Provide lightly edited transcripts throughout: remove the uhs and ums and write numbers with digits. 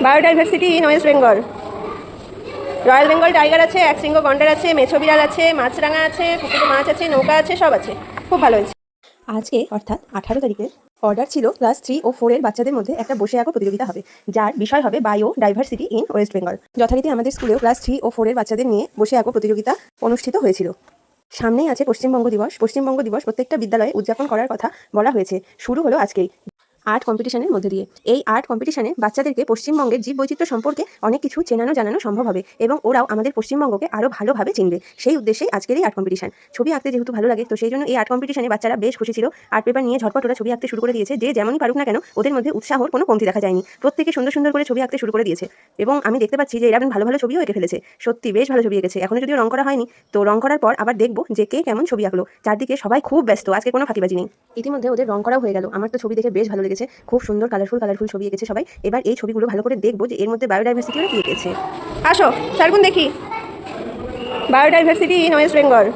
Biodiversity in West Bengal. Royal Bengal tiger আছে, একশৃঙ্গ গন্ডার আছে, মেছো বিড়াল আছে, মাছরাঙা আছে, পুকুরে মাছ আছে, নৌকা আছে, সব আছে। খুব ভালো হয়েছে। আজকে অর্থাৎ 18 তারিখে অর্ডার ছিল ক্লাস 3 ও 4 এর বাচ্চাদের মধ্যে একটা বসে আঁকো প্রতিযোগিতা হবে, যার বিষয় হবে বায়োডাইভার্সিটি ইন ওয়েস্ট বেঙ্গল। যথারীতি আমাদের স্কুলেও ক্লাস 3 ও 4 এর বাচ্চাদের নিয়ে বসে আঁকো প্রতিযোগিতা অনুষ্ঠিত হয়েছিল। সামনেই আছে পশ্চিমবঙ্গ দিবস। পশ্চিমবঙ্গ দিবস প্রত্যেকটা বিদ্যালয়ে উদযাপন করার কথা বলা হয়েছে। শুরু হলো আজকেই আর্ট কম্পিটিশনের মধ্যে দিয়ে। এই আর্ট কম্পিটিশনে বাচ্চাদেরকে পশ্চিমবঙ্গের জীববৈচিত্র্য সম্পর্কে অনেক কিছু জানানো সম্ভব হবে এবং ওরাও আমাদের পশ্চিমবঙ্গকে আরও ভালোভাবে চিনবে। সেই উদ্দেশ্যেই আজকের এই আর্ট কম্পিটিশন। ছবি আঁকতে যেহেতু ভালো লাগে, তো সেই জন্য এই আর্ট কম্পিটিশনে বাচ্চারা বেশ খুশি ছিল। আর্ট পেপার নিয়ে ঝটপট ওরা ছবি আঁকতে শুরু করে দিয়েছে। যে যেমনই পারুক না কেন, ওদের মধ্যে উৎসাহর কোনো কমতি দেখা যায়নি। প্রত্যেকে সুন্দর সুন্দর করে ছবি আঁকতে শুরু করে দিয়েছে এবং আমি দেখতে পাচ্ছি যে এরা ভালো ভালো ছবিও এঁকে ফেলেছে। সত্যি বেশ ভালো ছবি এঁকেছে। এখনো যদিও রং করা হয়নি, তো রং করার পর আবার দেখবো যে কে কেমন ছবি আঁকলো। চারদিকে সবাই খুব ব্যস্ত, আজকে কোনো ফাঁকিবাজি নেই। ইতিমধ্যে ওদের রং করাও হয়ে গেল। আমার তো ছবি দেখে বেশ ভালো লেগেছে। খুব সুন্দর কালারফুল ছবি এঁকেছে সবাই। এবার এই ছবিগুলো ভালো করে দেখবো যে এর মধ্যে বায়োডাইভার্সিটি ওরা কি এঁকেছে। আসো স্যারগুন দেখি। Biodiversity in West Bengal.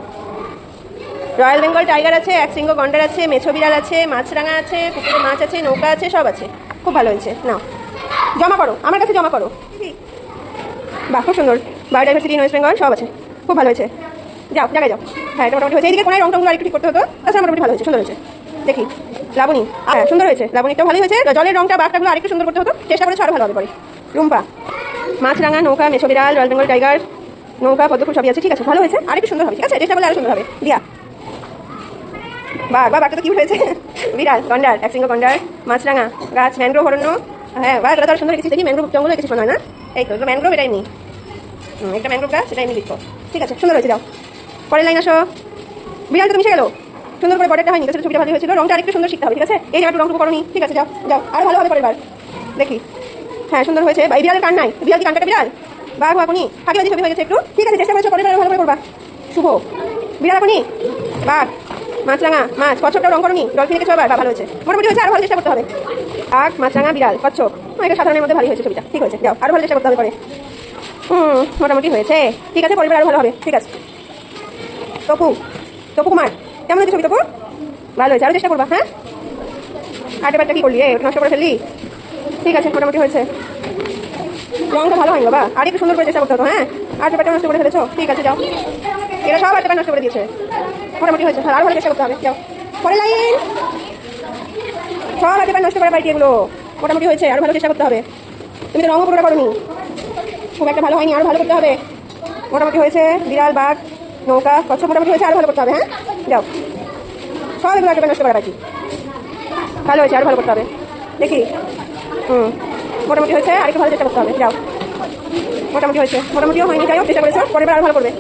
Royal Bengal tiger আছে, একশৃঙ্গ গন্ডার আছে, মেছো বিড়াল আছে, মাছরাঙা আছে, পুকুরে মাছ আছে, নৌকা আছে, সব আছে। খুব ভালো হয়েছে। নাও জমা করো, আমার কাছে জমা করো। বাহ, খুব সুন্দর। বায়োডাইভার্সিটি ইন ওয়েস্ট বেঙ্গল সব আছে। খুব ভালো হয়েছে। যাও জায়গায় যাও। হ্যাঁ, এটা মোটামুটি হয়েছে। এইদিকে কোনায় রংটংগুলো আরেকটু ঠিক করতে হতো। তাছাড়া মোটামুটি ভালো হয়েছে, সুন্দর হয়েছে। দেখি লাবণী। হ্যাঁ, সুন্দর হয়েছে। লাবণীটাও ভালোই হয়েছে। জলের রংটা বাঘটাগুলো আরেকটু সুন্দর করতে হতো। চেষ্টা করেছো, আরও ভালো হবে পরে। রুম্পা, মাছরাঙা, নৌকা, মেছো বিড়াল, রয়্যাল বেঙ্গল টাইগার, নৌকা, পদ্মফুল সবই আছে। ঠিক আছে, ভালো হয়েছে। আরেকটু সুন্দর হবে। ঠিক আছে, চেষ্টা করলে আরও সুন্দর হবে। দিয়া, বাঘটা তো কিউট হয়েছে। বিড়াল, গন্ডার, একশৃঙ্গ গন্ডার, মাছরাঙা, গাছ, ম্যানগ্রোভ অরণ্য। হ্যাঁ, তোরা তো সুন্দর রেখেছিস। দেখি ম্যানগ্রোভ জঙ্গল রেখেছিস মনে হয় না? এই তো ম্যানগ্রোভ, এটাই নেই। একটা ম্যানগ্রোভ গাছ, সেটাই এমনি লিখো। ঠিক আছে, সুন্দর হয়েছে। যাও পরের লাইন আসো। বিড়াল তো মিশে গেল। সুন্দর করে বর্ডারটা হয়নি, ছবিটা ভালো হয়েছিল। রংটা আরেকটু সুন্দর শিখতে হবে। ঠিক আছে, এই জায়গাটা রংটুকু করোনি। ঠিক আছে, যাও যাও, আরও ভালো হবে পরের বার। দেখি। হ্যাঁ, সুন্দর হয়েছে। এই বিড়ালের কান নাই। বিড়াল কি কান কাটা বিড়াল? বাঘ এখনই ফাঁকিবাজি ছবি হয়ে গেছে একটু। ঠিক আছে, চেষ্টা করেছো, পরের বার ভালো করে করবা। শুভ, বিড়াল এখনই, বাঘ, মাছরাঙা, মাছ, কচ্ছপটাও রং করোনি। ডলফিন এঁকেছো আবার, ভালো হয়েছে। মোটামুটি হয়েছে, আরও ভালো চেষ্টা করতে হবে। বাঘ, মাছরাঙা, বিড়াল, কচ্ছপ। এটা সাধারণের মধ্যে ভালো হয়েছে ছবিটা। ঠিক হয়েছে, যাও আরও ভালো চেষ্টা করতে হবে পরে। মোটামুটি হয়েছে। ঠিক আছে, পরের বার আরও ভালো হবে। ঠিক আছে। তপু কুমার, কেমন হয়েছে ছবি? তপু ভালো হয়েছে, আরও চেষ্টা করবা। হ্যাঁ, আর্ট পেপারটা কী করলি? ওটা নষ্ট করে ফেললি? ঠিক আছে, মোটামুটি হয়েছে। রংটা ভালো হয়নি বাবা, আর একটু সুন্দর করে চেষ্টা করতে হতো। হ্যাঁ, আর্ট পেপারটা নষ্ট করে ফেলেছো। ঠিক আছে, যাও। এরা সব আর্ট পেপার নষ্ট করে দিয়েছে। মোটামুটি হয়েছে, আরও ভালো চেষ্টা করতে হবে। যাও পরের লাইন। সব আর্ট পেপার নষ্ট করা পাইটি এগুলো। মোটামুটি হয়েছে, আরও ভালো চেষ্টা করতে হবে। তুমি তো রঙও পুরোটা করোনি, খুব একটা ভালো হয়নি, আরও ভালো করতে হবে। মোটামুটি হয়েছে। বিড়াল, বাঘ, নৌকা, কচ্ছপ মোটামুটি হয়েছে, আরও ভালো করতে হবে। হ্যাঁ, যাও। সব এগুলো আর্ট নষ্ট করা পাইটি। ভালো হয়েছে, আরও ভালো করতে হবে। দেখি। মোটামুটি হয়েছে, আরেকটু ভালো চেষ্টা করতে হবে। যাও। মোটামুটি হয়েছে, মোটামুটিও হয়নি, যাই হোক চেষ্টা করেছো, পরের বার আরও ভালো করবে।